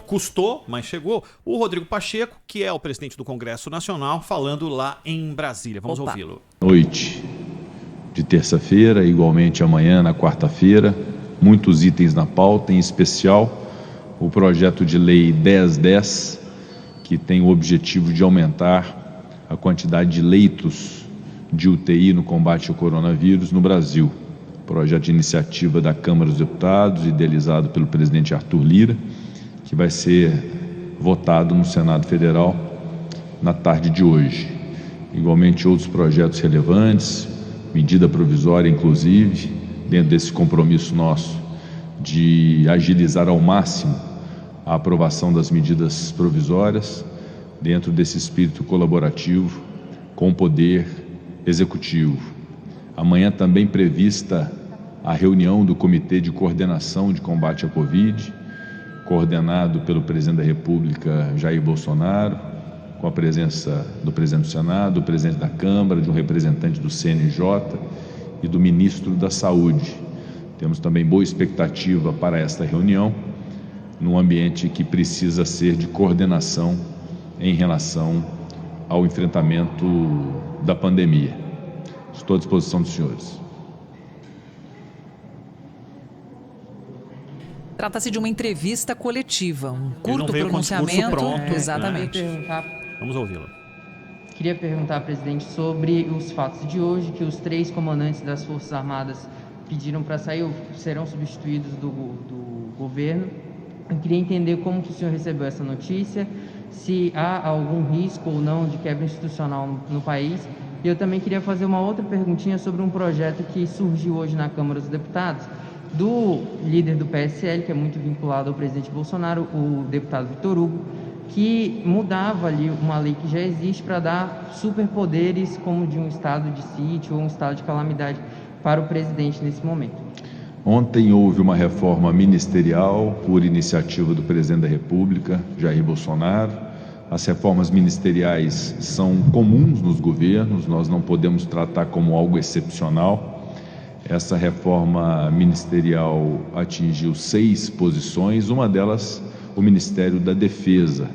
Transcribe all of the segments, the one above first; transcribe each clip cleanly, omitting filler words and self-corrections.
Custou, mas chegou. O Rodrigo Pacheco, que é o presidente do Congresso Nacional, falando lá em Brasília. Vamos ouvi-lo. Noite de terça-feira, igualmente amanhã, na quarta-feira, muitos itens na pauta, em especial o projeto de lei 1010, que tem o objetivo de aumentar a quantidade de leitos de UTI no combate ao coronavírus no Brasil. Projeto de iniciativa da Câmara dos Deputados, idealizado pelo presidente Arthur Lira, que vai ser votado no Senado Federal na tarde de hoje. Igualmente outros projetos relevantes, medida provisória inclusive, dentro desse compromisso nosso de agilizar ao máximo a aprovação das medidas provisórias, dentro desse espírito colaborativo com o Poder Executivo. Amanhã também prevista a reunião do Comitê de Coordenação de Combate à Covid, coordenado pelo presidente da República, Jair Bolsonaro, com a presença do presidente do Senado, do presidente da Câmara, de um representante do CNJ e do ministro da Saúde. Temos também boa expectativa para esta reunião, num ambiente que precisa ser de coordenação em relação ao enfrentamento da pandemia. Estou à disposição dos senhores. Trata-se de uma entrevista coletiva, um curto Com pronunciamento. o discurso pronto, Exatamente. Vamos ouvi-lo. Queria perguntar, presidente, sobre os fatos de hoje, que os 3 comandantes das Forças Armadas pediram para sair, ou serão substituídos do governo. Eu queria entender como que o senhor recebeu essa notícia, se há algum risco ou não de quebra institucional no país. E eu também queria fazer uma outra perguntinha sobre um projeto que surgiu hoje na Câmara dos Deputados, do líder do PSL, que é muito vinculado ao presidente Bolsonaro, o deputado Vitor Hugo, que mudava ali uma lei que já existe para dar superpoderes como de um estado de sítio ou um estado de calamidade para o presidente nesse momento. Ontem houve uma reforma ministerial por iniciativa do presidente da República, Jair Bolsonaro. As reformas ministeriais são comuns nos governos, nós não podemos tratar como algo excepcional. Essa reforma ministerial atingiu 6 posições, uma delas o Ministério da Defesa,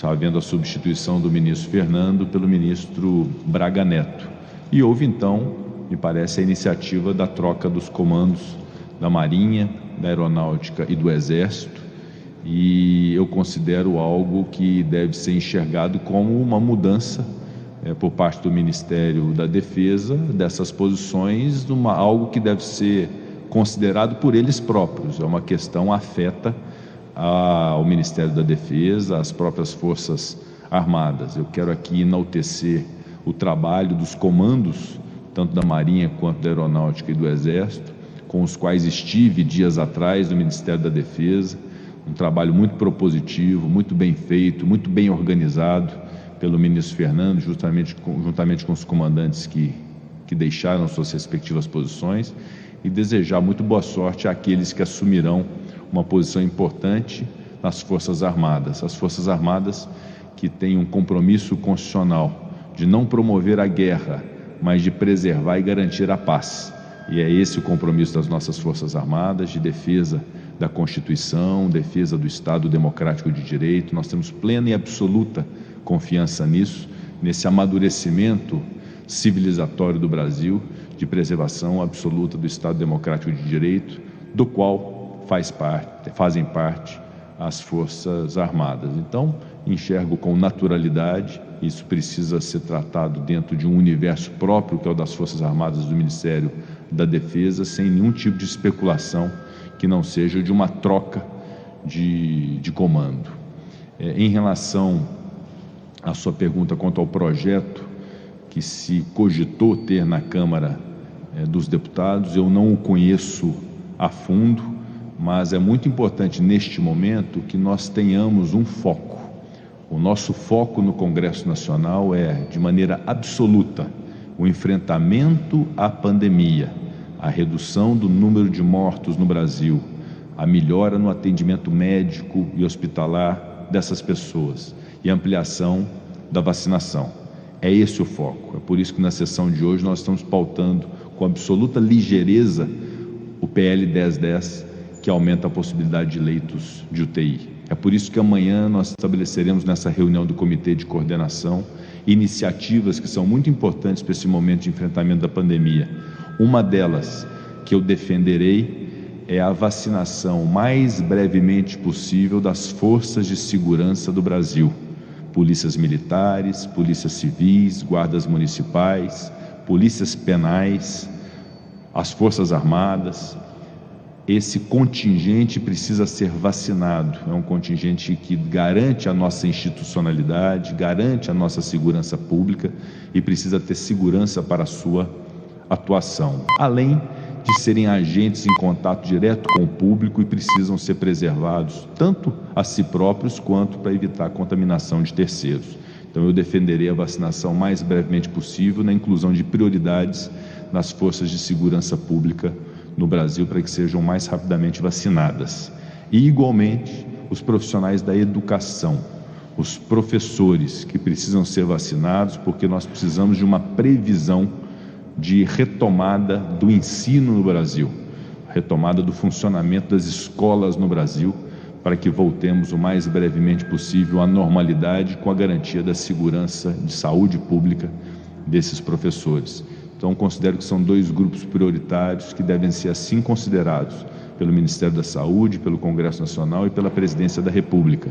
havendo a substituição do ministro Fernando pelo ministro Braga Neto. E houve então, me parece, a iniciativa da troca dos comandos da Marinha, da Aeronáutica e do Exército, e eu considero algo que deve ser enxergado como uma mudança por parte do Ministério da Defesa dessas posições, algo que deve ser considerado por eles próprios. É uma questão afeta ao Ministério da Defesa, às próprias Forças Armadas. Eu quero aqui enaltecer o trabalho dos comandos, tanto da Marinha quanto da Aeronáutica e do Exército, com os quais estive dias atrás no Ministério da Defesa, um trabalho muito propositivo, muito bem feito, muito bem organizado pelo ministro Fernando, juntamente com os comandantes que deixaram suas respectivas posições, e desejar muito boa sorte àqueles que assumirão uma posição importante nas Forças Armadas. As Forças Armadas que têm um compromisso constitucional de não promover a guerra, mas de preservar e garantir a paz. E é esse o compromisso das nossas Forças Armadas, de defesa da Constituição, defesa do Estado Democrático de Direito. Nós temos plena e absoluta confiança nisso, nesse amadurecimento civilizatório do Brasil, de preservação absoluta do Estado Democrático de Direito, do qual fazem parte as Forças Armadas. Então, enxergo com naturalidade, isso precisa ser tratado dentro de um universo próprio, que é o das Forças Armadas do Ministério da Defesa, sem nenhum tipo de especulação que não seja de uma troca de comando. Em relação à sua pergunta quanto ao projeto que se cogitou ter na Câmara dos Deputados, eu não o conheço a fundo, mas é muito importante neste momento que nós tenhamos um foco. O nosso foco no Congresso Nacional é, de maneira absoluta, o enfrentamento à pandemia, a redução do número de mortos no Brasil, a melhora no atendimento médico e hospitalar dessas pessoas e ampliação da vacinação. É esse o foco. É por isso que na sessão de hoje nós estamos pautando com absoluta ligeireza o PL 1010, que aumenta a possibilidade de leitos de UTI. É por isso que amanhã nós estabeleceremos nessa reunião do Comitê de Coordenação iniciativas que são muito importantes para esse momento de enfrentamento da pandemia. Uma delas que eu defenderei é a vacinação mais brevemente possível das forças de segurança do Brasil. Polícias militares, polícias civis, guardas municipais, polícias penais, as forças armadas. Esse contingente precisa ser vacinado. É um contingente que garante a nossa institucionalidade, garante a nossa segurança pública e precisa ter segurança para a sua atuação. Além de serem agentes em contato direto com o público e precisam ser preservados tanto a si próprios quanto para evitar a contaminação de terceiros. Então eu defenderei a vacinação mais brevemente possível na inclusão de prioridades nas forças de segurança pública no Brasil para que sejam mais rapidamente vacinadas. E igualmente os profissionais da educação, os professores que precisam ser vacinados porque nós precisamos de uma previsão de retomada do ensino no Brasil, retomada do funcionamento das escolas no Brasil, para que voltemos o mais brevemente possível à normalidade com a garantia da segurança de saúde pública desses professores. Então, considero que são dois grupos prioritários que devem ser assim considerados pelo Ministério da Saúde, pelo Congresso Nacional e pela Presidência da República,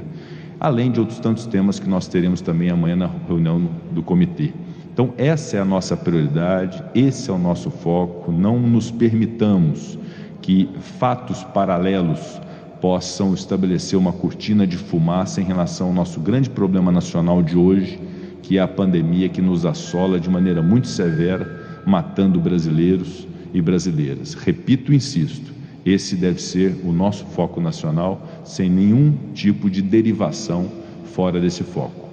além de outros tantos temas que nós teremos também amanhã na reunião do comitê. Então, essa é a nossa prioridade, esse é o nosso foco. Não nos permitamos que fatos paralelos possam estabelecer uma cortina de fumaça em relação ao nosso grande problema nacional de hoje, que é a pandemia que nos assola de maneira muito severa, matando brasileiros e brasileiras. Repito e insisto, esse deve ser o nosso foco nacional, sem nenhum tipo de derivação fora desse foco.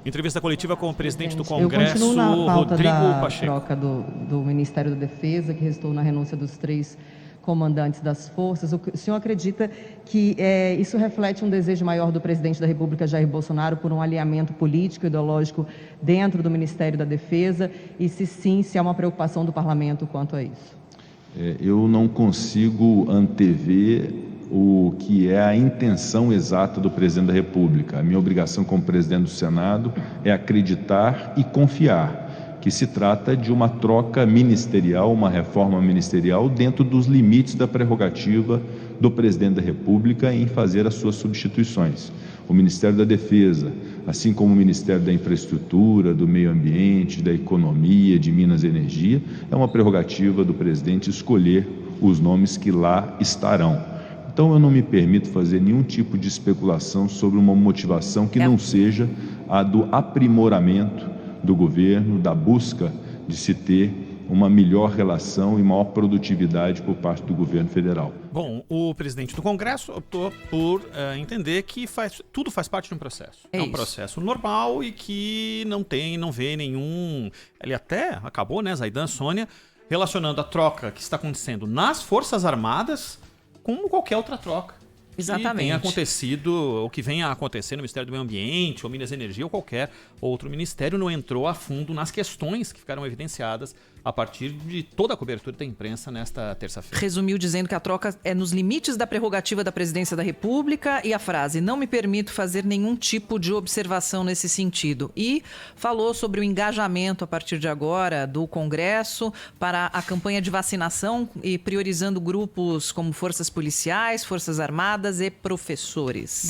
Entrevista coletiva com o presidente do Congresso, eu continuo na pauta Rodrigo da Pacheco. Troca do Ministério da Defesa, que restou na renúncia dos 3 comandantes das forças. O senhor acredita que isso reflete um desejo maior do presidente da República, Jair Bolsonaro, por um alinhamento político e ideológico dentro do Ministério da Defesa? E se sim, se há uma preocupação do parlamento quanto a isso? Eu não consigo antever o que é a intenção exata do presidente da República. A minha obrigação como presidente do Senado é acreditar e confiar que se trata de uma troca ministerial, uma reforma ministerial dentro dos limites da prerrogativa do presidente da República em fazer as suas substituições. O Ministério da Defesa, assim como o Ministério da Infraestrutura, do Meio Ambiente, da Economia, de Minas e Energia, é uma prerrogativa do presidente escolher os nomes que lá estarão. Então eu não me permito fazer nenhum tipo de especulação sobre uma motivação que não seja a do aprimoramento do governo, da busca de se ter uma melhor relação e maior produtividade por parte do governo federal. Bom, o presidente do Congresso optou por entender que tudo faz parte de um processo. É um processo normal e que não vê nenhum... Ele até acabou, né, Zaidan, Sônia, relacionando a troca que está acontecendo nas Forças Armadas como qualquer outra troca. Exatamente. Que tenha acontecido, ou que venha a acontecer no Ministério do Meio Ambiente, ou Minas e Energia, ou qualquer outro ministério, não entrou a fundo nas questões que ficaram evidenciadas a partir de toda a cobertura da imprensa nesta terça-feira. Resumiu dizendo que a troca é nos limites da prerrogativa da Presidência da República e a frase, não me permito fazer nenhum tipo de observação nesse sentido. E falou sobre o engajamento a partir de agora do Congresso para a campanha de vacinação e priorizando grupos como forças policiais, forças armadas e professores.